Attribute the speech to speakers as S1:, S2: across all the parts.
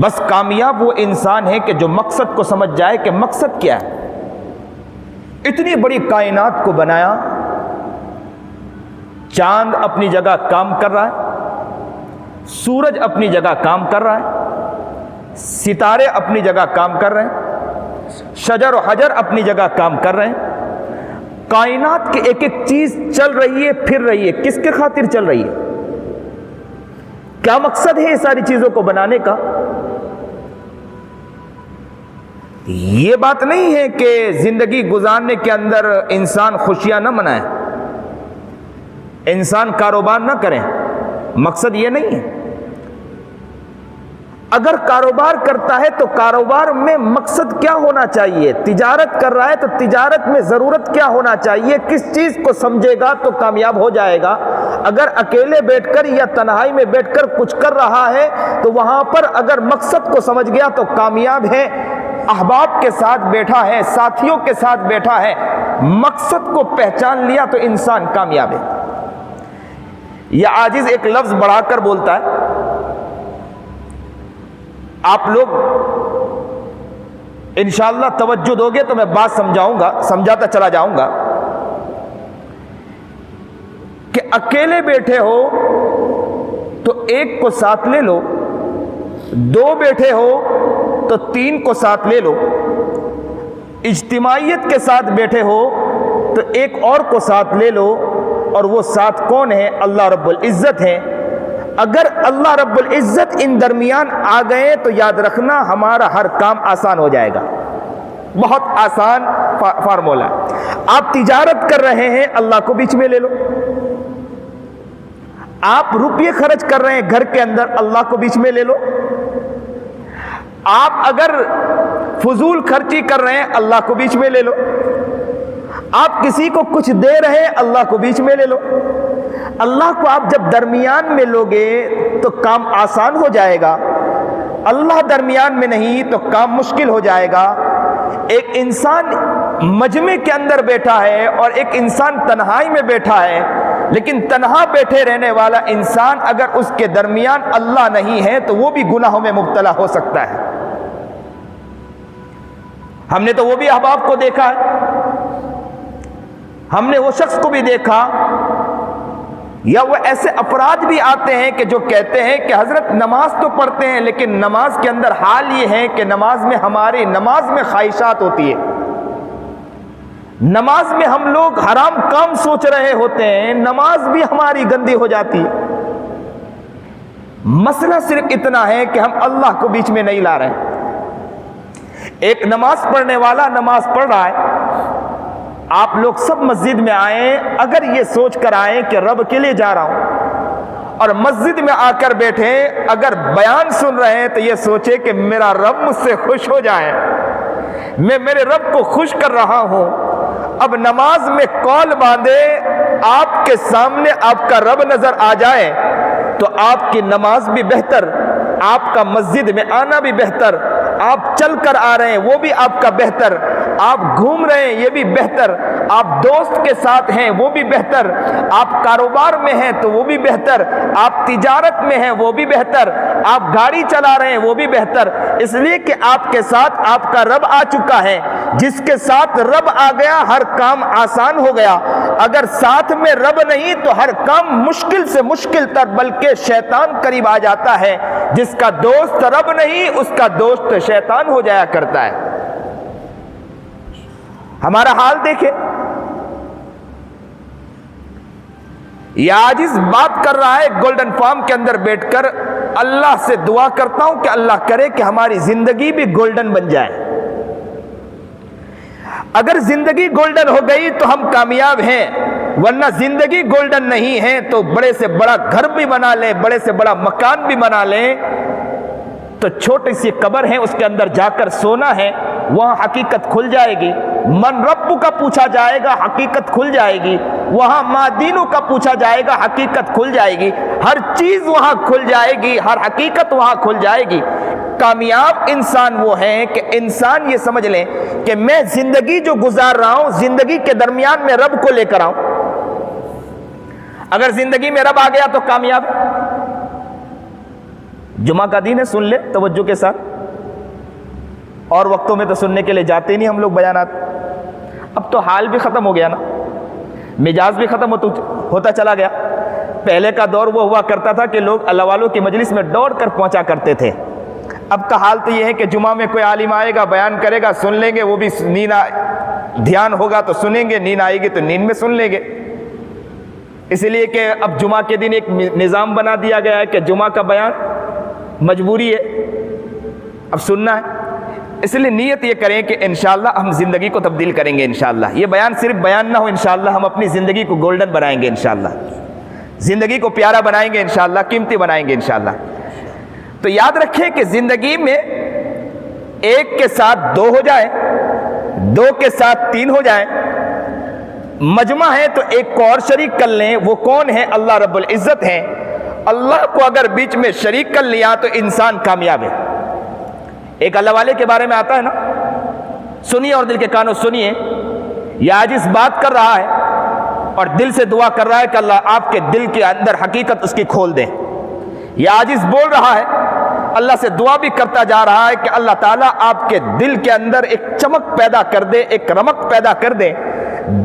S1: بس کامیاب وہ انسان ہے کہ جو مقصد کو سمجھ جائے کہ مقصد کیا ہے. اتنی بڑی کائنات کو بنایا، چاند اپنی جگہ کام کر رہا ہے، سورج اپنی جگہ کام کر رہا ہے، ستارے اپنی جگہ کام کر رہے ہیں، شجر و حجر اپنی جگہ کام کر رہے ہیں. کائنات کی ایک ایک چیز چل رہی ہے، پھر رہی ہے. کس کے خاطر چل رہی ہے؟ کیا مقصد ہے یہ ساری چیزوں کو بنانے کا؟ یہ بات نہیں ہے کہ زندگی گزارنے کے اندر انسان خوشیاں نہ منائے، انسان کاروبار نہ کریں. مقصد یہ نہیں ہے. اگر کاروبار کرتا ہے تو کاروبار میں مقصد کیا ہونا چاہیے؟ تجارت کر رہا ہے تو تجارت میں ضرورت کیا ہونا چاہیے؟ کس چیز کو سمجھے گا تو کامیاب ہو جائے گا؟ اگر اکیلے بیٹھ کر یا تنہائی میں بیٹھ کر کچھ کر رہا ہے تو وہاں پر اگر مقصد کو سمجھ گیا تو کامیاب ہے. احباب کے ساتھ بیٹھا ہے، ساتھیوں کے ساتھ بیٹھا ہے، مقصد کو پہچان لیا تو انسان کامیاب ہے. یہ عاجز ایک لفظ بڑھا کر بولتا ہے. آپ لوگ انشاءاللہ توجہ دو گے تو میں بات سمجھاتا چلا جاؤں گا کہ اکیلے بیٹھے ہو تو ایک کو ساتھ لے لو، دو بیٹھے ہو تو تین کو ساتھ لے لو، اجتماعیت کے ساتھ بیٹھے ہو تو ایک اور کو ساتھ لے لو، اور وہ ساتھ کون ہے؟ اللہ رب العزت ہے. اگر اللہ رب العزت ان درمیان آ گئے تو یاد رکھنا ہمارا ہر کام آسان ہو جائے گا. بہت آسان فارمولا. آپ تجارت کر رہے ہیں، اللہ کو بیچ میں لے لو. آپ روپیے خرچ کر رہے ہیں گھر کے اندر، اللہ کو بیچ میں لے لو. آپ اگر فضول خرچی کر رہے ہیں، اللہ کو بیچ میں لے لو. آپ کسی کو کچھ دے رہے ہیں، اللہ کو بیچ میں لے لو. اللہ کو آپ جب درمیان میں لوگے تو کام آسان ہو جائے گا. اللہ درمیان میں نہیں تو کام مشکل ہو جائے گا. ایک انسان مجمع کے اندر بیٹھا ہے اور ایک انسان تنہائی میں بیٹھا ہے، لیکن تنہا بیٹھے رہنے والا انسان اگر اس کے درمیان اللہ نہیں ہے تو وہ بھی گناہوں میں مبتلا ہو سکتا ہے. ہم نے تو وہ بھی احباب کو دیکھا ہے، ہم نے وہ شخص کو بھی دیکھا، یا وہ ایسے افراد بھی آتے ہیں کہ جو کہتے ہیں کہ حضرت نماز تو پڑھتے ہیں لیکن نماز کے اندر حال یہ ہے کہ نماز میں خواہشات ہوتی ہے، نماز میں ہم لوگ حرام کام سوچ رہے ہوتے ہیں، نماز بھی ہماری گندی ہو جاتی ہے. مسئلہ صرف اتنا ہے کہ ہم اللہ کو بیچ میں نہیں لا رہے. ایک نماز پڑھنے والا نماز پڑھ رہا ہے، آپ لوگ سب مسجد میں آئیں، اگر یہ سوچ کر آئیں کہ رب کے لیے جا رہا ہوں، اور مسجد میں آ کر بیٹھے اگر بیان سن رہے ہیں تو یہ سوچے کہ میرا رب مجھ سے خوش ہو جائے، میں میرے رب کو خوش کر رہا ہوں. اب نماز میں قول باندھے، آپ کے سامنے آپ کا رب نظر آ جائے تو آپ کی نماز بھی بہتر، آپ کا مسجد میں آنا بھی بہتر، آپ چل کر آ رہے ہیں وہ بھی آپ کا بہتر، آپ گھوم رہے ہیں یہ بھی بہتر، آپ دوست کے ساتھ ہیں وہ بھی بہتر، آپ کاروبار میں ہیں تو وہ بھی بہتر، آپ تجارت میں ہیں وہ بھی بہتر، آپ گاڑی چلا رہے ہیں وہ بھی بہتر. اس لیے کہ آپ کے ساتھ آپ کا رب آ چکا ہے. جس کے ساتھ رب آ گیا ہر کام آسان ہو گیا. اگر ساتھ میں رب نہیں تو ہر کام مشکل سے مشکل تر، بلکہ شیطان قریب آ جاتا ہے. جس کا دوست رب نہیں اس کا دوست شیطان ہو جایا کرتا ہے. ہمارا حال دیکھیں، یہ عاجز بات کر رہا ہے گولڈن فارم کے اندر بیٹھ کر، اللہ سے دعا کرتا ہوں کہ اللہ کرے کہ ہماری زندگی بھی گولڈن بن جائے. اگر زندگی گولڈن ہو گئی تو ہم کامیاب ہیں، ورنہ زندگی گولڈن نہیں ہے تو بڑے سے بڑا گھر بھی بنا لیں، بڑے سے بڑا مکان بھی بنا لیں تو چھوٹی سی قبر ہے اس کے اندر جا کر سونا ہے، وہاں حقیقت کھل جائے گی. من رب کا پوچھا جائے گا، حقیقت کھل جائے گی. وہاں ما دینوں کا پوچھا جائے گا، حقیقت کھل جائے گی. ہر چیز وہاں کھل جائے گی، ہر حقیقت وہاں کھل جائے گی. کامیاب انسان وہ ہے کہ انسان یہ سمجھ لیں کہ میں زندگی جو گزار رہا ہوں زندگی کے درمیان میں رب کو لے کر آؤں. اگر زندگی میں رب آ گیا تو کامیاب. جمعہ کا دن ہے، سن لے توجہ کے ساتھ. اور وقتوں میں تو سننے کے لیے جاتے نہیں ہم لوگ بیانات. اب تو حال بھی ختم ہو گیا نا، مزاج بھی ختم ہوتا چلا گیا. پہلے کا دور وہ ہوا کرتا تھا کہ لوگ اللہ والوں کی مجلس میں دوڑ کر پہنچا کرتے تھے. اب کا حال تو یہ ہے کہ جمعہ میں کوئی عالم آئے گا، بیان کرے گا، سن لیں گے، وہ بھی دھیان ہوگا تو سنیں گے، نیند آئے گی تو نیند میں سن لیں گے. اس لیے کہ اب جمعہ کے دن ایک نظام بنا دیا گیا ہے کہ جمعہ کا بیان مجبوری ہے، اب سننا ہے. اس لیے نیت یہ کریں کہ انشاءاللہ ہم زندگی کو تبدیل کریں گے. انشاءاللہ یہ بیان صرف بیان نہ ہو، انشاءاللہ ہم اپنی زندگی کو گولڈن بنائیں گے. انشاءاللہ زندگی کو پیارا بنائیں گے، انشاءاللہ قیمتی بنائیں گے انشاءاللہ. تو یاد رکھیں کہ زندگی میں ایک کے ساتھ دو ہو جائیں، دو کے ساتھ تین ہو جائیں، مجمع ہے تو ایک کو اور شریک کر لیں. وہ کون ہے؟ اللہ رب العزت ہیں. اللہ کو اگر بیچ میں شریک کر لیا تو انسان کامیاب ہے. ایک اللہ والے کے بارے میں آتا ہے نا، سنیے اور دل کے کانوں سنیے. یہ عاجز بات کر رہا ہے اور دل سے دعا کر رہا ہے کہ اللہ آپ کے دل کے اندر حقیقت اس کی کھول دیں. یہ عاجز بول رہا ہے، اللہ سے دعا بھی کرتا جا رہا ہے کہ اللہ تعالیٰ آپ کے دل کے اندر ایک چمک پیدا کر دے، ایک رمق پیدا کر دے،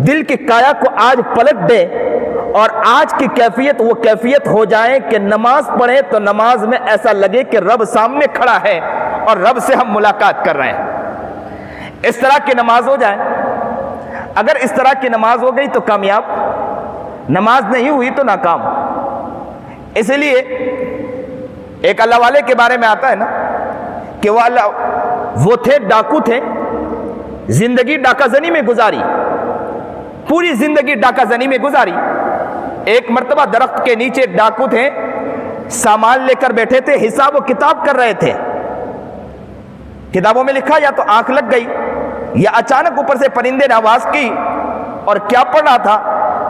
S1: دل کی کایا کو آج پلٹ دے اور آج کی کیفیت وہ کیفیت ہو جائے کہ نماز پڑھیں تو نماز میں ایسا لگے کہ رب سامنے کھڑا ہے اور رب سے ہم ملاقات کر رہے ہیں. اس طرح کی نماز ہو جائے. اگر اس طرح کی نماز ہو گئی تو کامیاب، نماز نہیں ہوئی تو ناکام. اس لیے ایک اللہ والے کے بارے میں آتا ہے نا کہ وہ تھے ڈاکو تھے، زندگی ڈاکہ زنی میں گزاری، پوری زندگی ڈاکہ زنی میں گزاری. ایک مرتبہ درخت کے نیچے ڈاکو تھے، سامان لے کر بیٹھے تھے، حساب و کتاب کر رہے تھے. کتابوں میں لکھا یا تو آنکھ لگ گئی یا اچانک اوپر سے پرندے نے آواز کی اور کیا پڑھا تھا؟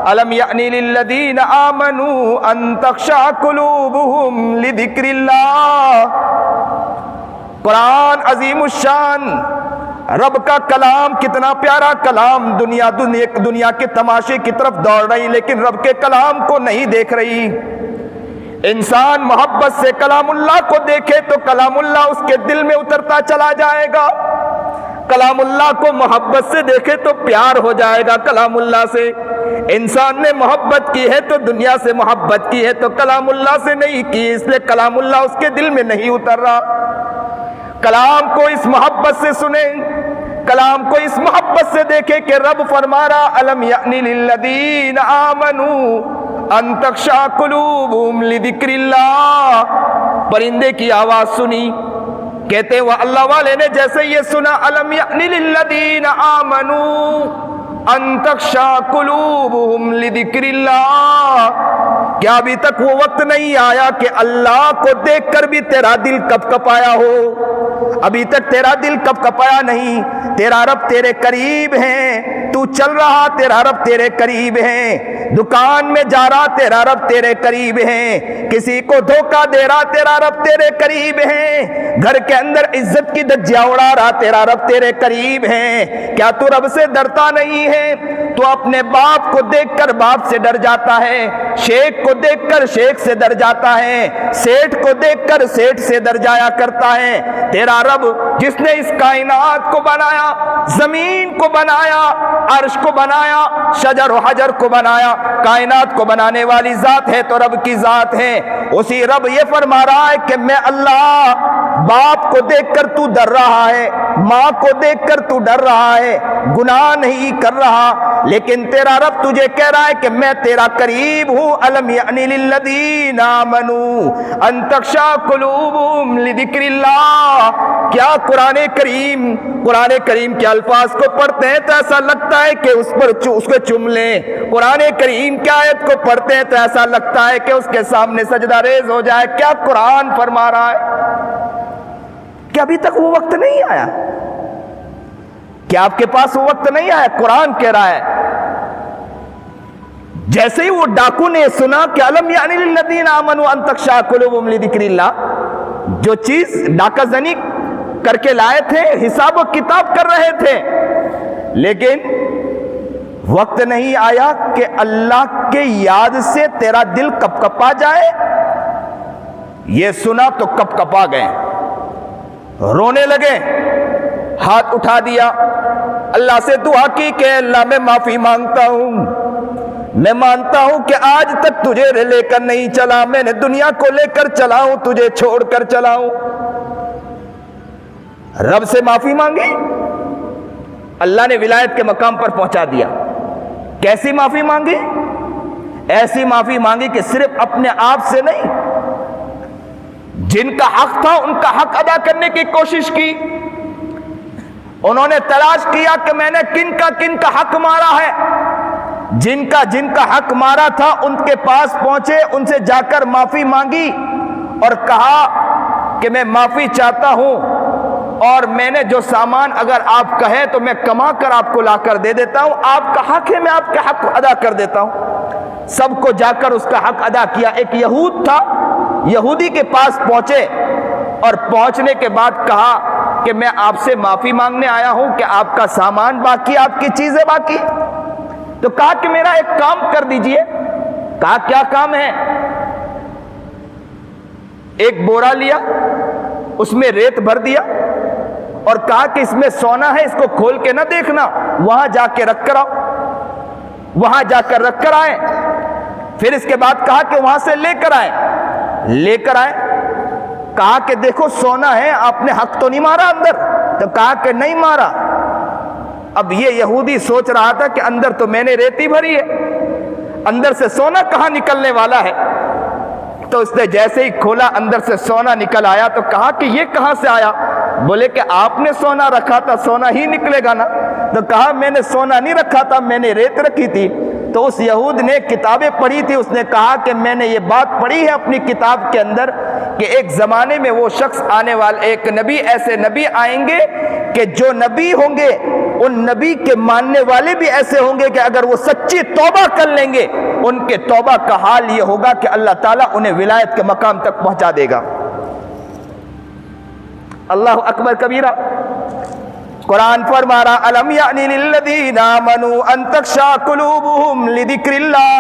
S1: الم یعنی للذین آمنوا ان تخشع قلوبہم لذکر اللہ. قرآن عظیم الشان، رب کا کلام، کتنا پیارا کلام. دنیا کے تماشے کی طرف دوڑ رہی لیکن رب کے کلام کو نہیں دیکھ رہی. انسان محبت سے کلام اللہ کو دیکھے تو کلام اللہ اس کے دل میں اترتا چلا جائے گا. کلام اللہ کو محبت سے دیکھے تو پیار ہو جائے گا کلام اللہ سے. انسان نے محبت کی ہے تو دنیا سے محبت کی ہے تو کلام اللہ سے نہیں کی، اس لیے کلام اللہ اس کے دل میں نہیں اتر رہا. کلام کو اس محبت سے سنیں، کلام کو اس محبت سے دیکھیں کہ رب فرما رہا الم یعنی للذین آمنوا ان تخشع قلوبہم لذکر اللہ. پرندے کی آواز سنی، کہتے وہ اللہ والے نے جیسے یہ سنا الم یعنی للذین آمنوا ان تخشع قلوبہم لذکر اللہ. کیا ابھی تک وہ وقت نہیں آیا کہ اللہ کو دیکھ کر بھی تیرا دل کپ کپایا ہو؟ ابھی تک تیرا دل کپ کپایا نہیں. تیرا رب تیرے قریب ہے، تو چل رہا تیرا رب تیرے قریب ہے، دکان میں جا رہا تیرا رب تیرے قریب ہے، کسی کو دھوکہ دے رہا تیرا رب تیرے قریب ہے، گھر کے اندر عزت کی دھجیاں اڑا رہا تیرا رب تیرے قریب ہے. کیا تو رب سے ڈرتا نہیں ہے؟ تو اپنے باپ کو دیکھ کر باپ سے ڈر جاتا ہے، شیخ کو دیکھ کر شیخ سے ڈر جاتا ہے، سیٹھ کو دیکھ کر سیٹھ سے ڈر جایا کرتا ہے. تیرا رب جس نے اس کائنات کو بنایا، زمین کو بنایا، عرش کو بنایا، شجر و حجر کو بنایا، کائنات کو بنانے والی ذات ہے تو رب کی ذات ہے. اسی رب یہ فرما رہا ہے کہ میں اللہ باپ کو دیکھ کر تو ڈر رہا ہے، ماں کو دیکھ کر تو ڈر رہا ہے، گناہ نہیں کر رہا، لیکن تیرا رب تجھے کہہ رہا ہے کہ میں تیرا قریب ہوں. الم یعنی للذین آمنوا ان تخشع قلوبہم لذکر اللہ. کیا قرآن کریم کے الفاظ کو پڑھتے ہیں تو ایسا لگتا ہے کہ اس کو چوم لیں. قرآن کریم کی آیت کو پڑھتے ہیں تو ایسا لگتا ہے کہ اس کے سامنے سجدہ ریز ہو جائے. کیا قرآن فرما رہا ہے کہ ابھی تک وہ وقت نہیں آیا؟ کیا آپ کے پاس وہ وقت نہیں آیا؟ قرآن کہہ رہا ہے. جیسے ہی وہ ڈاکو نے سنا کہ الم یعنی للذین آمنوا ان تخشع قلوبہم لذکر اللہ، جو چیز ڈاکہ زنی کر کے لائے تھے، حساب و کتاب کر رہے تھے، لیکن وقت نہیں آیا کہ اللہ کے یاد سے تیرا دل کپ کپا جائے. یہ سنا تو کپ کپا گئے، رونے لگے، ہاتھ اٹھا دیا، اللہ سے دعا کی کہ اللہ میں معافی مانگتا ہوں، میں مانتا ہوں کہ آج تک تجھے لے کر نہیں چلا، میں نے دنیا کو لے کر چلا ہوں، تجھے چھوڑ کر چلا ہوں۔ رب سے معافی مانگی، اللہ نے ولایت کے مقام پر پہنچا دیا۔ کیسی معافی مانگی؟ ایسی معافی مانگی کہ صرف اپنے آپ سے نہیں، جن کا حق تھا ان کا حق ادا کرنے کی کوشش کی۔ انہوں نے تلاش کیا کہ میں نے کن کا حق مارا ہے، جن کا حق مارا تھا ان کے پاس پہنچے، ان سے جا کر معافی مانگی اور کہا کہ میں معافی چاہتا ہوں، اور میں نے جو سامان اگر آپ کہیں تو میں کما کر آپ کو لا کر دے دیتا ہوں، آپ کا حق ہے میں آپ کا حق ادا کر دیتا ہوں۔ سب کو جا کر اس کا حق ادا کیا۔ ایک یہود تھا، یہودی کے پاس پہنچے اور پہنچنے کے بعد کہا کہ میں آپ سے معافی مانگنے آیا ہوں کہ آپ کا سامان باقی، آپ کی چیزیں باقی۔ تو کہا کہ میرا ایک کام کر دیجئے۔ کہا کیا کام ہے؟ ایک بورا لیا، اس میں ریت بھر دیا اور کہا کہ اس میں سونا ہے، اس کو کھول کے نہ دیکھنا، وہاں جا کے رکھ کر آؤ، وہاں جا کر رکھ کر آئے۔ پھر اس کے بعد کہا کہ وہاں سے لے کر آئے، لے کر آئے، کہا کہ دیکھو سونا ہے، آپ نے حق تو نہیں مارا اندر؟ تو کہا کہ نہیں مارا۔ اب یہ یہودی سوچ رہا تھا کہ اندر تو میں نے ریتی بھری ہے، اندر سے سونا کہاں نکلنے والا ہے؟ تو اس نے جیسے ہی کھولا اندر سے سونا نکل آیا۔ تو کہا کہ یہ کہاں سے آیا؟ بولے کہ آپ نے سونا رکھا تھا، سونا ہی نکلے گا نا۔ تو کہا میں نے سونا نہیں رکھا تھا، میں نے ریت رکھی تھی۔ تو اس یہود نے کتابیں پڑھی تھی، اس نے کہا کہ میں نے یہ بات پڑھی ہے اپنی کتاب کے اندر کہ ایک زمانے میں وہ شخص آنے والا، ایک نبی، ایسے نبی آئیں گے کہ جو نبی ہوں گے ان نبی کے ماننے والے بھی ایسے ہوں گے کہ اگر وہ سچی توبہ کر لیں گے ان کے توبہ کا حال یہ ہوگا کہ اللہ تعالیٰ انہیں ولایت کے مقام تک پہنچا دے گا۔ اللہ اکبر کبیرہ۔ قرآن فرما رہا الم یعنی للذین آمنوا ان تخشع قلوبہم لذکر اللہ۔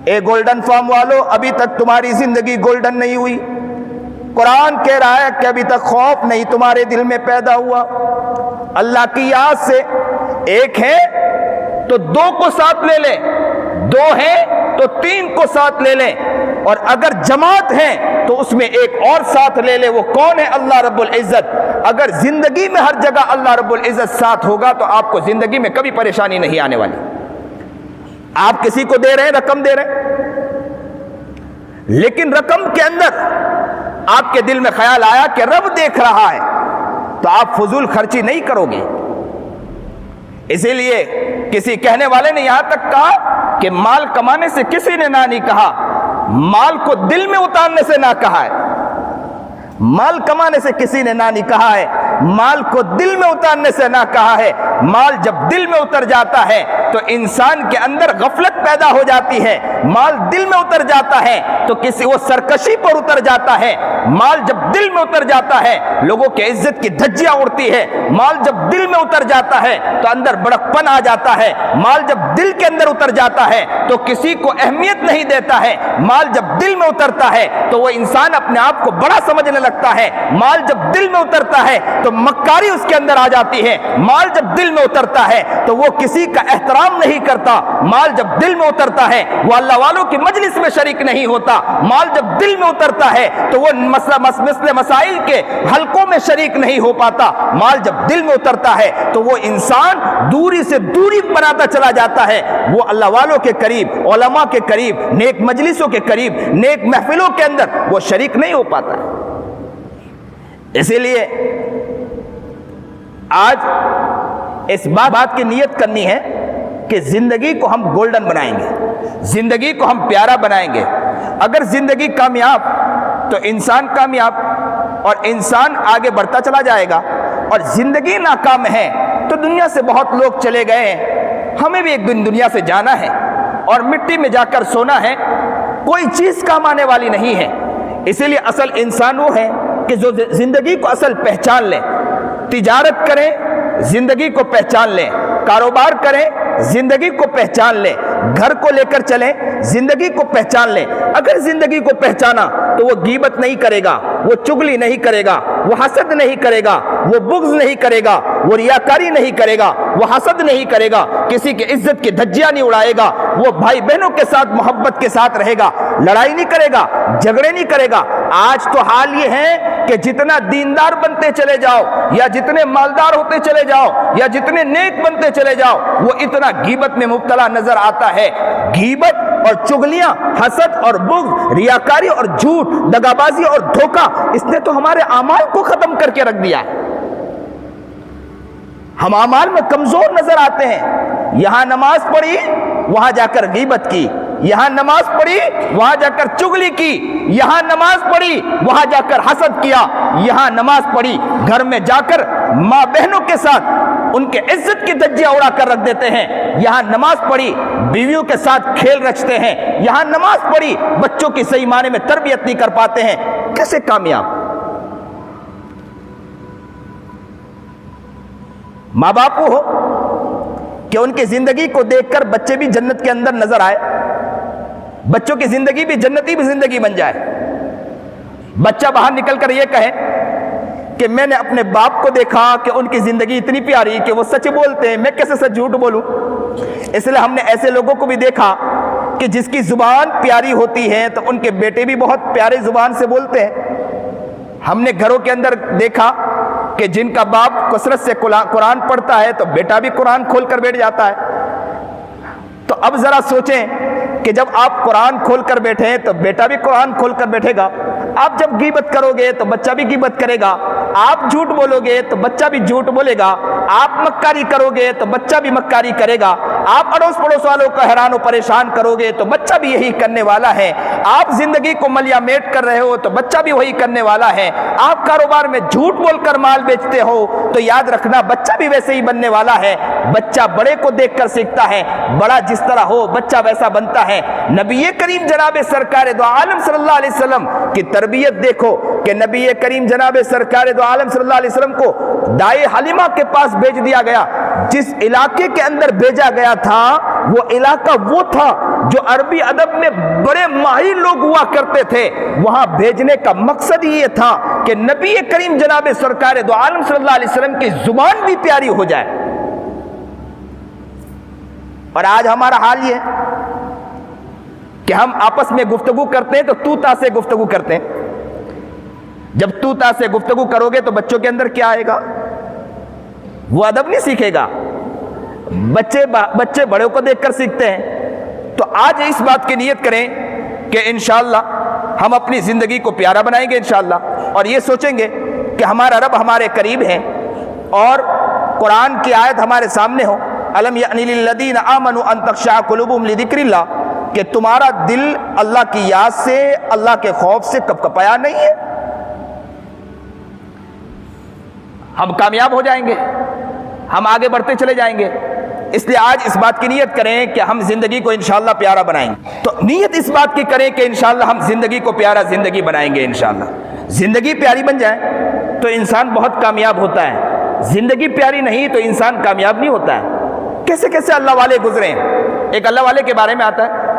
S1: اے گولڈن فارم والو، ابھی تک تمہاری زندگی گولڈن نہیں ہوئی۔ قرآن کہہ رہا ہے کہ ابھی تک خوف نہیں تمہارے دل میں پیدا ہوا اللہ کی یاد سے۔ ایک ہے تو دو کو ساتھ لے لیں، دو ہیں تو تین کو ساتھ لے لیں، اور اگر جماعت ہے تو اس میں ایک اور ساتھ لے لے۔ وہ کون ہے؟ اللہ رب العزت۔ اگر زندگی میں ہر جگہ اللہ رب العزت ساتھ ہوگا تو آپ کو زندگی میں کبھی پریشانی نہیں آنے والی۔ آپ کسی کو دے رہے ہیں، رقم دے رہے ہیں، لیکن رقم کے اندر آپ کے دل میں خیال آیا کہ رب دیکھ رہا ہے تو آپ فضول خرچی نہیں کرو گے۔ اسی لیے کسی کہنے والے نے یہاں تک کہا کہ مال کمانے سے کسی نے نہ نہیں کہا، مال کو دل میں اتارنے سے نہ کہا ہے۔ مال کمانے سے کسی نے نہ نہیں کہا ہے، مال کو دل میں اتارنے سے نہ کہا ہے۔ مال جب دل میں اتر جاتا ہے تو انسان کے اندر غفلت پیدا ہو جاتی ہے۔ مال دل میں اتر جاتا ہے تو وہ سرکشی پر اتر جاتا ہے۔ مال جب دل میں اتر جاتا ہے لوگوں کی عزت کی دھجیاں اڑتی ہے۔ مال جب دل میں اتر جاتا ہے تو اندر بڑکپن آ جاتا ہے۔ مال جب دل کے اندر اتر جاتا ہے تو کسی کو اہمیت نہیں دیتا ہے۔ مال جب دل میں اترتا ہے تو وہ انسان اپنے آپ کو بڑا سمجھنے لگتا ہے۔ مال جب دل میں اترتا ہے تو مکاری اس کے اندر آ جاتی ہے۔ مال جب دل میں اترتا ہے تو وہ کسی کا احترام نہیں کرتا۔ مال جب دل میں اترتا ہے وہ اللہ والوں کی مجلس میں شریک نہیں ہوتا۔ مال جب دل میں اترتا ہے تو وہ مسائل کے حلقوں میں شریک نہیں ہو پاتا۔ مال جب دل میں اترتا ہے تو وہ انسان دوری سے دوری بناتا چلا جاتا ہے۔ وہ اللہ والوں کے قریب، علماء کے قریب، نیک مجلسوں کے قریب، نیک محفلوں کے اندر وہ شریک نہیں ہو پاتا ہے۔ اسی لیے آج اس بات کی نیت کرنی ہے کہ زندگی کو ہم گولڈن بنائیں گے، زندگی کو ہم پیارا بنائیں گے۔ اگر زندگی کامیاب تو انسان کامیاب اور انسان آگے بڑھتا چلا جائے گا، اور زندگی ناکام ہے تو دنیا سے بہت لوگ چلے گئے ہیں، ہمیں بھی ایک دن دنیا سے جانا ہے اور مٹی میں جا کر سونا ہے۔ کوئی چیز کام آنے والی نہیں ہے۔ اسی لیے اصل انسان وہ ہے کہ جو زندگی کو اصل پہچان لیں۔ تجارت کریں، زندگی کو پہچان لیں، کاروبار کریں، زندگی کو پہچان لیں، گھر کو لے کر چلیں، زندگی کو پہچان لیں۔ اگر زندگی کو پہچانا تو وہ غیبت نہیں کرے گا، وہ چگلی نہیں کرے گا، وہ حسد نہیں کرے گا، وہ بغض نہیں کرے گا، وہ ریاکاری نہیں کرے گا، وہ حسد نہیں کرے گا، کسی کی عزت کی دھجیاں نہیں اڑائے گا، وہ بھائی بہنوں کے ساتھ محبت کے ساتھ رہے گا، لڑائی نہیں کرے گا، جھگڑے نہیں کرے گا۔ آج تو حال یہ ہے کہ جتنا دیندار بنتے چلے جاؤ، یا جتنے مالدار ہوتے چلے جاؤ، یا جتنے نیک بنتے چلے جاؤ، وہ اتنا غیبت میں مبتلا نظر آتا ہے۔ غیبت اور چغلیاں، حسد اور بغض، ریاکاری اور جھوٹ، دغابازی اور دھوکہ، اس نے تو ہمارے اعمال کو ختم کر کے رکھ دیا ہے۔ ہم اعمال میں کمزور نظر آتے ہیں۔ یہاں نماز پڑھی، وہاں جا کر غیبت کی، یہاں نماز پڑھی، وہاں جا کر چغلی کی، یہاں نماز پڑھی، وہاں جا کر حسد کیا، یہاں نماز پڑھی، گھر میں جا کر ماں بہنوں کے ساتھ ان کے عزت کی دھجیاں اڑا کر رکھ دیتے ہیں، یہاں نماز پڑھی بیویوں کے ساتھ کھیل رچتے ہیں، یہاں نماز پڑھی بچوں کی صحیح معنی میں تربیت نہیں کر پاتے ہیں۔ کیسے کامیاب؟ ماں باپ ہو کہ ان کی زندگی کو دیکھ کر بچے بھی جنت کے اندر نظر آئے، بچوں کی زندگی بھی جنتی بھی زندگی بن جائے۔ بچہ باہر نکل کر یہ کہے کہ میں نے اپنے باپ کو دیکھا کہ ان کی زندگی اتنی پیاری کہ وہ سچ بولتے ہیں، میں کیسے سچ جھوٹ بولوں؟ اس لیے ہم نے ایسے لوگوں کو بھی دیکھا کہ جس کی زبان پیاری ہوتی ہے تو ان کے بیٹے بھی بہت پیارے زبان سے بولتے ہیں۔ ہم نے گھروں کے اندر دیکھا کہ جن کا باپ کثرت سے قرآن پڑھتا ہے تو بیٹا بھی قرآن کھول کر بیٹھ جاتا ہے۔ تو اب ذرا سوچیں کہ جب آپ قرآن کھول کر بیٹھیں تو بیٹا بھی قرآن کھول کر بیٹھے گا، آپ جب غیبت کرو گے تو بچہ بھی غیبت کرے گا، آپ جھوٹ بولو گے تو بچہ بھی جھوٹ بولے گا، آپ مکاری کرو گے تو بچہ بھی مکاری کرے گا، آپ اڑوس پڑوس والوں کو حیران و پریشان کرو گے تو بچہ بھی یہی کرنے والا ہے، آپ زندگی کو ملیا میٹ کر رہے ہو تو بچہ بھی وہی کرنے والا ہے، آپ کاروبار میں جھوٹ بول کر مال بیچتے ہو تو یاد رکھنا بچہ بھی ویسے ہی بننے والا ہے۔ بچہ بڑے کو دیکھ کر سیکھتا ہے، بڑا جس طرح ہو بچہ ویسا بنتا ہے۔ نبی کریم جناب سرکار دو عالم صلی اللہ علیہ وسلم کی تربیت دیکھو کہ نبی کریم جناب سرکار دو عالم صلی اللہ علیہ وسلم کو دائے حلیمہ کے پاس بھیج دیا گیا۔ جس علاقے کے اندر بھیجا گیا تھا وہ علاقہ وہ تھا جو عربی ادب میں بڑے ماہر لوگ ہوا کرتے تھے۔ وہاں بھیجنے کا مقصد یہ تھا کہ نبی کریم جناب سرکار دو عالم صلی اللہ علیہ وسلم کی زبان بھی پیاری ہو جائے۔ اور آج ہمارا حال یہ ہے کہ ہم آپس میں گفتگو کرتے ہیں تو تو تا سے گفتگو کرتے ہیں۔ جب تو تا سے گفتگو کرو گے تو بچوں کے اندر کیا آئے گا؟ وہ ادب نہیں سیکھے گا۔ بچے بڑوں کو دیکھ کر سیکھتے ہیں۔ تو آج اس بات کی نیت کریں کہ انشاءاللہ ہم اپنی زندگی کو پیارا بنائیں گے انشاءاللہ، اور یہ سوچیں گے کہ ہمارا رب ہمارے قریب ہے اور قرآن کی آیت ہمارے سامنے ہو، الم یأن للذین آمنوا ان تخشع قلوبہم لذکر اللہ، کہ تمہارا دل اللہ کی یاد سے، اللہ کے خوف سے کپکپایا نہیں ہے۔ ہم کامیاب ہو جائیں گے، ہم آگے بڑھتے چلے جائیں گے۔ اس لیے آج اس بات کی نیت کریں کہ ہم زندگی کو انشاءاللہ پیارا بنائیں گے۔ تو نیت اس بات کی کریں کہ انشاءاللہ ہم زندگی کو پیارا زندگی بنائیں گے انشاءاللہ۔ زندگی پیاری بن جائے تو انسان بہت کامیاب ہوتا ہے، زندگی پیاری نہیں تو انسان کامیاب نہیں ہوتا ہے۔ کیسے کیسے اللہ والے گزرے ہیں۔ ایک اللہ والے کے بارے میں آتا ہے،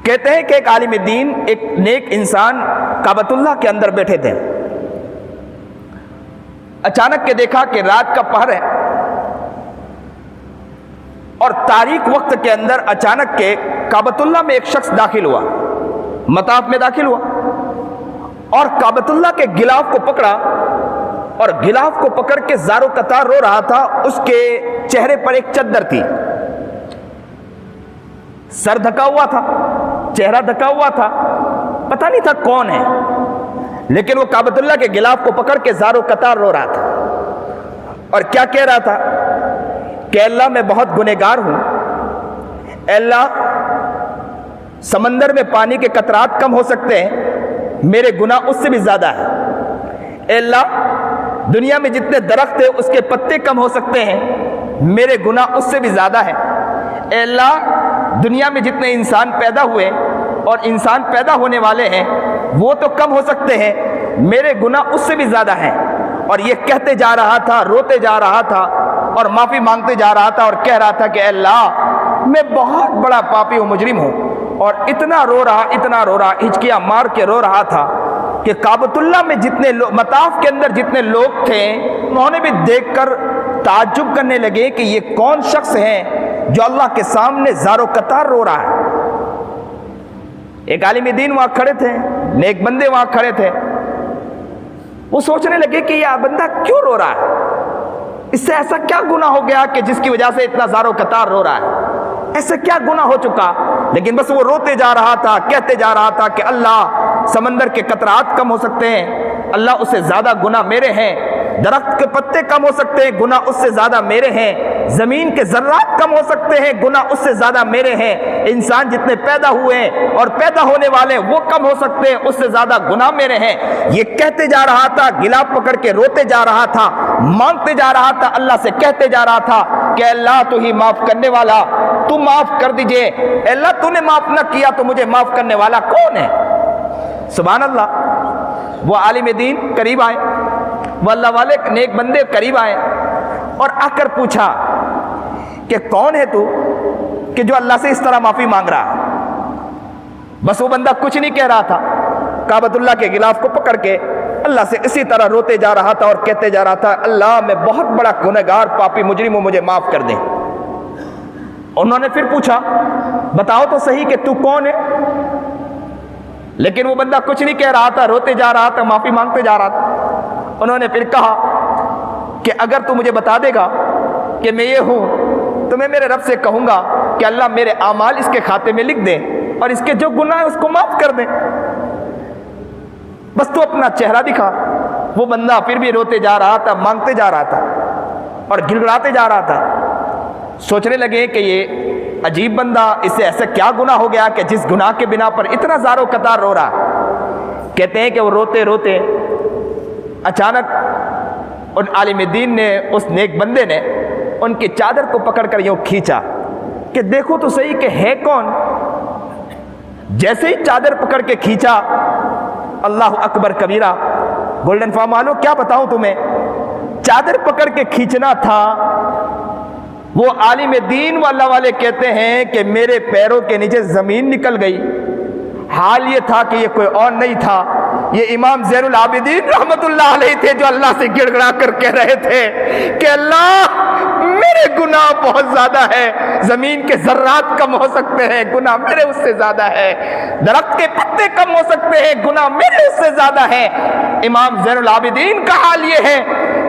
S1: کہتے ہیں کہ ایک عالم دین، ایک نیک انسان کعبۃ اللہ کے اندر بیٹھے تھے۔ اچانک کے دیکھا کہ رات کا پہر ہے اور تاریک وقت کے اندر اچانک کے کعبۃ اللہ میں ایک شخص داخل ہوا، مطاف میں داخل ہوا اور کعبۃ اللہ کے غلاف کو پکڑا، اور غلاف کو پکڑ کے زارو قطار رو رہا تھا۔ اس کے چہرے پر ایک چادر تھی، سر ڈھکا ہوا تھا، چہرہ ڈھکا ہوا تھا، پتہ نہیں تھا کون ہے، لیکن وہ کعبۃ اللہ کے غلاف کو پکڑ کے زارو قطار رو رہا تھا اور کیا کہہ رہا تھا کہ اللہ میں بہت گنہگار ہوں، اے اللہ سمندر میں پانی کے قطرات کم ہو سکتے ہیں، میرے گناہ اس سے بھی زیادہ ہے۔ اے اللہ دنیا میں جتنے درخت ہیں اس کے پتے کم ہو سکتے ہیں، میرے گناہ اس سے بھی زیادہ ہے۔ اے اللہ دنیا میں جتنے انسان پیدا ہوئے اور انسان پیدا ہونے والے ہیں وہ تو کم ہو سکتے ہیں، میرے گناہ اس سے بھی زیادہ ہیں۔ اور یہ کہتے جا رہا تھا، روتے جا رہا تھا اور معافی مانگتے جا رہا تھا اور کہہ رہا تھا کہ اے اللہ میں بہت بڑا پاپی و مجرم ہوں، اور اتنا رو رہا ہچکیاں مار کے رو رہا تھا کہ کعبۃ اللہ میں جتنے مطاف کے اندر جتنے لوگ تھے انہوں نے بھی دیکھ کر تعجب کرنے لگے کہ یہ کون شخص ہے جو اللہ کے سامنے زارو قطار رو رہا ہے۔ ایک عالم دین وہاں کھڑے تھے، نیک بندے وہاں کھڑے تھے، وہ سوچنے لگے کہ یہ بندہ کیوں رو رہا ہے، اس سے ایسا کیا گناہ ہو گیا کہ جس کی وجہ سے اتنا زارو قطار رو رہا ہے، ایسا کیا گناہ ہو چکا؟ لیکن بس وہ روتے جا رہا تھا، کہتے جا رہا تھا کہ اللہ سمندر کے قطرات کم ہو سکتے ہیں، اللہ اس سے زیادہ گناہ میرے ہیں، درخت کے پتے کم ہو سکتے ہیں، گناہ اس سے زیادہ میرے ہیں، زمین کے ذرات کم ہو سکتے ہیں، گناہ اس سے زیادہ میرے ہیں، انسان جتنے پیدا ہوئے ہیں اور پیدا ہونے والے وہ کم ہو سکتے ہیں، اس سے زیادہ گناہ میرے ہیں۔ یہ کہتے جا رہا تھا، گلا پکڑ کے روتے جا رہا تھا، مانگتے جا رہا تھا، اللہ سے کہتے جا رہا تھا کہ اللہ تو ہی معاف کرنے والا، تو معاف کر دیجئے، اے اللہ تو نے معاف نہ کیا تو مجھے معاف کرنے والا کون ہے؟ سبحان اللہ۔ وہ عالم دین قریب آئے، وہ اللہ والے نیک بندے قریب آئے اور آ کر پوچھا کہ کون ہے تو کہ جو اللہ سے اس طرح معافی مانگ رہا ہے؟ بس وہ بندہ کچھ نہیں کہہ رہا تھا، کعبۃ اللہ کے غلاف کو پکڑ کے اللہ سے اسی طرح روتے جا رہا تھا اور کہتے جا رہا تھا اللہ میں بہت بڑا گنہگار پاپی مجرم ہوں، مجھے معاف کر دیں۔ انہوں نے پھر پوچھا بتاؤ تو صحیح کہ تو کون ہے؟ لیکن وہ بندہ کچھ نہیں کہہ رہا تھا، روتے جا رہا تھا، معافی مانگتے جا رہا تھا۔ انہوں نے پھر کہا کہ اگر تو مجھے بتا دے گا کہ میں یہ ہوں تو میں میرے رب سے کہوں گا کہ اللہ میرے اعمال اس کے کھاتے میں لکھ دیں اور اس کے جو گناہ ہیں اس کو معاف کر دیں، بس تو اپنا چہرہ دکھا۔ وہ بندہ پھر بھی روتے جا رہا تھا، مانگتے جا رہا تھا اور گڑ گڑاتے جا رہا تھا۔ سوچنے لگے کہ یہ عجیب بندہ، اس سے ایسا کیا گناہ ہو گیا کہ جس گناہ کے بنا پر اتنا زارو قطار رو رہا۔ کہتے ہیں کہ وہ روتے روتے اچانک ان عالم دین نے، اس نیک بندے نے ان کی چادر کو پکڑ کر یوں کھینچا کہ دیکھو تو صحیح کہ ہے کون۔ جیسے ہی چادر پکڑ کے کھینچا، اللہ اکبر کبیرہ، گولڈن فارم والو کیا بتاؤں تمہیں، چادر پکڑ کے کھینچنا تھا۔ وہ عالم دین واللہ والے کہتے ہیں کہ میرے پیروں کے نیچے زمین نکل گئی۔ حال یہ تھا کہ یہ کوئی اور نہیں تھا، یہ امام زین العابدین رحمت اللہ علیہ تھے، جو اللہ سے گڑ گڑا کر کہہ رہے تھے کہ اللہ میرے گناہ بہت زیادہ ہے، زمین کے ذرات کم ہو سکتے ہیں، گناہ میرے اس سے زیادہ ہے، درخت کے پتے کم ہو سکتے ہیں، گناہ میرے اس سے زیادہ ہے۔ امام زین العابدین کا حال یہ ہے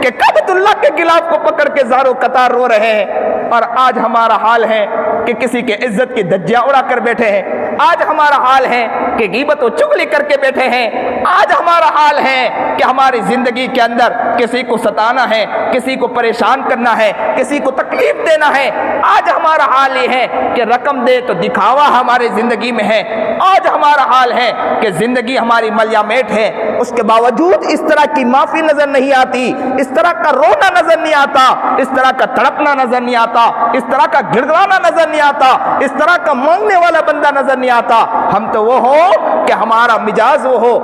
S1: کہ کعبۃ اللہ کے غلاف کو پکڑ کے زارو قطار رو رہے ہیں، اور آج ہمارا حال ہے کہ کسی کے عزت کی دھجیاں اڑا کر بیٹھے ہیں، آج ہمارا حال ہے کہ غیبت و چغلی کر کے بیٹھے ہیں، آج ہمارا حال ہے کہ ہماری زندگی کے اندر کسی کو ستانا ہے، کسی کو پریشان کرنا ہے، کسی کو تکلیف دینا ہے۔ آج ہمارا حال یہ ہے کہ رقم دے تو دکھاوا ہماری زندگی میں ہے۔ آج ہمارا حال ہے کہ زندگی ہماری ملیا میٹ ہے، اس کے باوجود اس طرح کی معافی نظر نہیں آتی، اس طرح کا رونا نظر نہیں آتا، اس طرح کا تڑپنا نظر نہیں آتا، اس طرح کا گڑگڑانا نظر نہیں آتا، اس طرح کا مانگنے والا بندہ نظر نہیں آتا۔ ہم تو وہ ہو کہ ہمارا مزاج وہ ہو،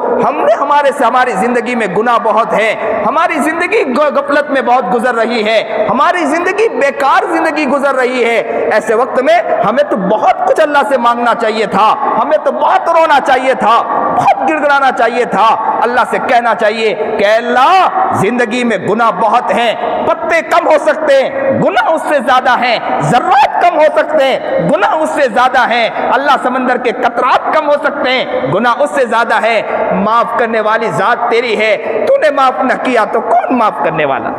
S1: ہماری زندگی میں گناہ بہت ہے، ہماری زندگی غفلت میں بہت گزر رہی ہے، ہماری زندگی بیکار زندگی گزر رہی ہے۔ ایسے وقت میں ہمیں تو بہت کچھ اللہ سے مانگنا چاہیے تھا، ہمیں تو بہت رونا چاہیے تھا، بہت گڑگڑانا چاہیے تھا، اللہ سے کہنا چاہیے کہ اللہ زندگی میں گناہ بہت ہیں، پتے کم ہو سکتے ہیں، گناہ اس سے زیادہ ہیں، ذرات کم ہو سکتے ہیں، گناہ اس سے زیادہ ہیں، اللہ سمندر کے قطرات کم ہو سکتے ہیں، گناہ اس سے زیادہ ہے۔ معاف کرنے والی ذات تیری ہے، تو نے معاف نہ کیا تو کون معاف کرنے والا؟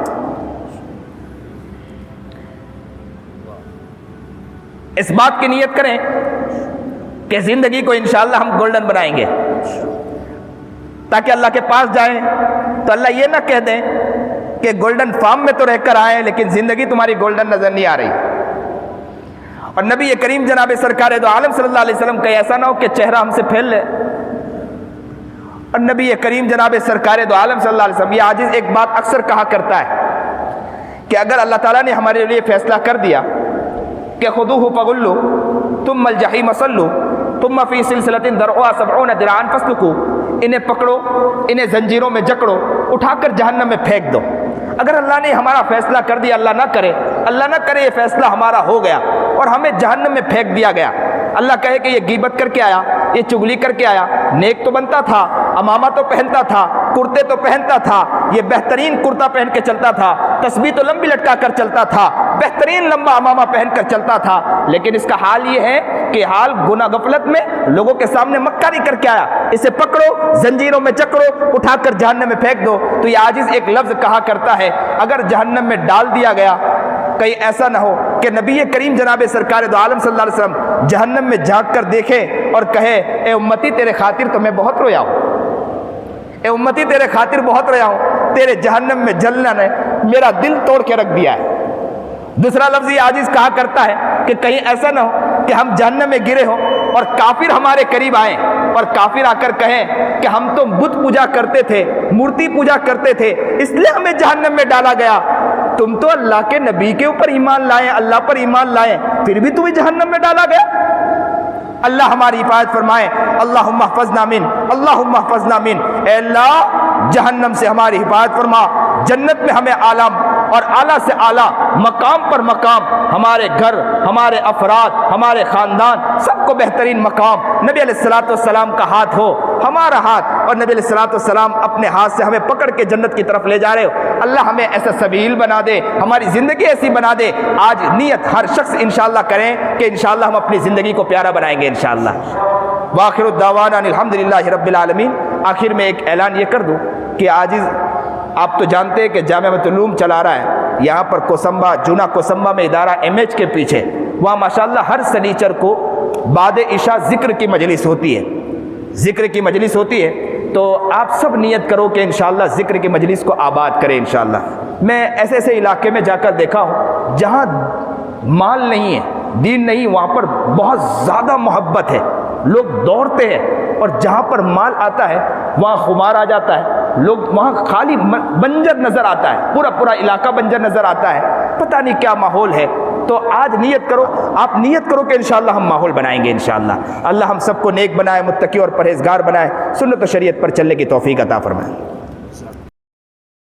S1: اس بات کی نیت کریں کہ زندگی کو انشاءاللہ ہم گولڈن بنائیں گے، تاکہ اللہ کے پاس جائیں تو اللہ یہ نہ کہہ دیں کہ گولڈن فارم میں تو رہ کر آئے لیکن زندگی تمہاری گولڈن نظر نہیں آ رہی۔ اور نبی کریم جناب سرکار دو عالم صلی اللہ علیہ وسلم کا ایسا نہ ہو کہ چہرہ ہم سے پھیل لے۔ اور نبی کریم جناب سرکار دو عالم صلی اللہ علیہ وسلم یہ عاجز ایک بات اکثر کہا کرتا ہے کہ اگر اللہ تعالیٰ نے ہمارے لیے فیصلہ کر دیا کہ خذوہ فغلوہ ثم الجحیم صلوہ ثم فی سلسلۃ ذرعها 70 ذراعا فاسلکوہ، انہیں پکڑو، انہیں زنجیروں میں جکڑو، اٹھا کر جہنم میں پھینک دو۔ اگر اللہ نے ہمارا فیصلہ کر دیا، اللہ نہ کرے یہ فیصلہ ہمارا ہو گیا اور ہمیں جہنم میں پھینک دیا گیا، اللہ کہے کہ یہ غیبت کر کے آیا، یہ چغلی کر کے آیا، نیک تو بنتا تھا، امامہ تو پہنتا تھا، کرتے تو پہنتا تھا، یہ بہترین کرتا پہن کے چلتا تھا، تسبیح تو لمبی لٹکا کر چلتا تھا، بہترین لمبا امامہ پہن کر چلتا تھا، لیکن اس کا حال یہ ہے کہ حال گناہ غفلت میں لوگوں کے سامنے مکاری کر کے آیا، اسے پکڑو، زنجیروں میں جکڑو، اٹھا کر جہنم میں پھینک دو۔ تو یہ عاجز ایک لفظ کہا کرتا ہے، اگر جہنم میں ڈال دیا گیا، کہیں ایسا نہ ہو کہ نبی کریم جناب سرکار دو عالم صلی اللہ علیہ وسلم جہنم میں جھانک کر دیکھے اور کہے اے امتی تیرے خاطر تو میں بہت رویا ہوں، اے امتی تیرے خاطر بہت رویا ہوں، تیرے جہنم میں جلنا نے میرا دل توڑ کے رکھ دیا ہے۔ دوسرا لفظ یہ عاجز کہا کرتا ہے کہ کہیں ایسا نہ ہو کہ ہم جہنم میں گرے ہوں اور کافر ہمارے قریب آئیں اور کافر آ کر کہیں کہ ہم تو بت پوجا کرتے تھے، مورتی پوجا کرتے تھے، اس لیے ہمیں جہنم میں ڈالا گیا، تم تو اللہ کے نبی کے اوپر ایمان لائے، اللہ پر ایمان لائے، پھر بھی تمہیں جہنم میں ڈالا گیا۔ اللہ ہماری حفاظت فرمائے، اللہم احفظنا من، اللہم احفظنا من، اے اللہ جہنم سے ہماری حفاظت فرما، جنت میں ہمیں اعلیٰ اور اعلیٰ سے اعلیٰ مقام پر مقام، ہمارے گھر، ہمارے افراد، ہمارے خاندان، سب کو بہترین مقام، نبی علیہ الصلوۃ والسلام کا ہاتھ ہو، ہمارا ہاتھ، اور نبی علیہ الصلوۃ والسلام اپنے ہاتھ سے ہمیں پکڑ کے جنت کی طرف لے جا رہے ہو، اللہ ہمیں ایسا سبیل بنا دے، ہماری زندگی ایسی بنا دے۔ آج نیت ہر شخص انشاءاللہ کریں کہ انشاءاللہ ہم اپنی زندگی کو پیارا بنائیں گے انشاءاللہ۔ وآخر الدعوانا الحمدللہ رب العالمین۔ آخر میں ایک اعلان یہ کر دوں کہ عاجز آپ تو جانتے ہیں کہ جامعہ العلوم چلا رہا ہے، یہاں پر کوسمبا، جونا کوسمبا میں ادارہ MH کے پیچھے، وہاں ماشاءاللہ ہر سنیچر کو بعد عشاء ذکر کی مجلس ہوتی ہے، ذکر کی مجلس ہوتی ہے، تو آپ سب نیت کرو کہ انشاءاللہ ذکر کی مجلس کو آباد کریں انشاءاللہ۔ میں ایسے ایسے علاقے میں جا کر دیکھا ہوں جہاں مال نہیں ہے، دین نہیں، وہاں پر بہت زیادہ محبت ہے، لوگ دوڑتے ہیں، اور جہاں پر مال آتا ہے وہاں خمار آ جاتا ہے، لوگ وہاں خالی بنجر نظر آتا ہے، پورا علاقہ بنجر نظر آتا ہے، پتہ نہیں کیا ماحول ہے۔ تو آج نیت کرو، آپ نیت کرو کہ انشاءاللہ ہم ماحول بنائیں گے انشاءاللہ۔ اللہ ہم سب کو نیک بنائے، متقی اور پرہیزگار بنائے، سنت و شریعت پر چلنے کی توفیق عطا فرمائے۔